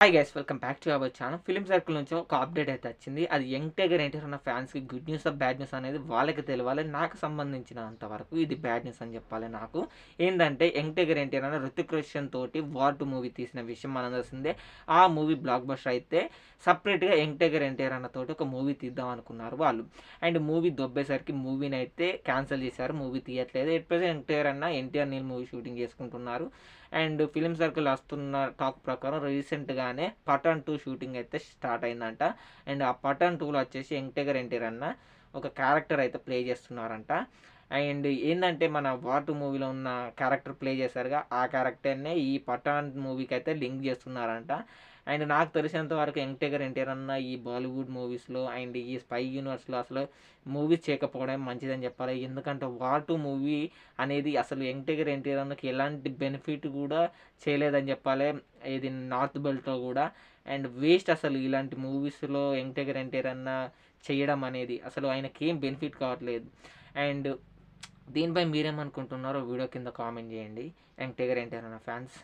Hi guys, welcome back to our channel. Film circle నుంచి ఒక update అయితే వచ్చింది. అది యంగ్ టైగర్ ఎన్టీఆర్ అన్న ఫ్యాన్స్కి గుడ్ న్యూస్ బ్యాడ్ న్యూస్ అనేది వాళ్ళకి తెలియాలి. నాకు సంబంధించినంత వరకు ఇది బ్యాడ్ న్యూస్ అని చెప్పాలి. నాకు ఏంటంటే యంగ్ టైగర్ ఎన్టీఆర్ అన్న రుతిక్ రోషన్ తోటి వార్ 2 మూవీ తీసిన విషయం మనం తెలిసిందే. ఆ మూవీ బ్లాక్ బస్టర్ అయితే సపరేట్గా యంగ్ టైగర్ ఎన్టీఆర్ అన్న తోటి ఒక మూవీ తీద్దాం అనుకున్నారు వాళ్ళు. అండ్ మూవీ దొబ్బేసరికి మూవీని అయితే క్యాన్సిల్ చేశారు. మూవీ తీయట్లేదు. ఎట్ ప్రెసెంట్ యంగ్ టైగర్ అన్న ఎన్టీఆర్ నీల్ మూవీ షూటింగ్ చేసుకుంటున్నారు. అండ్ ఫిలిం సర్కిల్ వస్తున్న టాక్ ప్రకారం రీసెంట్గానే పఠాన్ 2 షూటింగ్ అయితే స్టార్ట్ అయిందంట. అండ్ ఆ పఠాన్ 2లో వచ్చేసి యంగ్ టైగర్ ఎన్టీఆర్ అన్న ఒక క్యారెక్టర్ అయితే ప్లే చేస్తున్నారంట. అండ్ ఏంటంటే మన వార్ 2 మూవీలో ఉన్న క్యారెక్టర్ ప్లే చేశారుగా, ఆ క్యారెక్టర్నే ఈ పఠాన్ మూవీకి అయితే లింక్ చేస్తున్నారంట. అండ్ నాకు తెలిసినంత వరకు యంగ్ టైగర్ ఎన్టీఆర్ అన్న ఈ బాలీవుడ్ మూవీస్లో అండ్ ఈ స్పై యూనివర్స్లో అసలు మూవీస్ చేయకపోవడం మంచిదని చెప్పాలి. ఎందుకంటే వార్ 2 మూవీ అనేది అసలు యంగ్ టైగర్ ఎన్టీఆర్ అన్నకి ఎలాంటి బెనిఫిట్ కూడా చేయలేదని చెప్పాలి. ఇది నార్త్ బెల్ట్లో కూడా. అండ్ వేస్ట్ అసలు ఇలాంటి మూవీస్లో యంగ్ టైగర్ ఎన్టీఆర్ అన్న చేయడం అనేది అసలు ఆయనకి ఏం బెనిఫిట్ కావట్లేదు. అండ్ దీనిపై మీరేమనుకుంటున్నారో వీడియో కింద కామెంట్ చేయండి. యంగ్ టైగర్ ఎన్టీఆర్ అన్న ఫ్యాన్స్.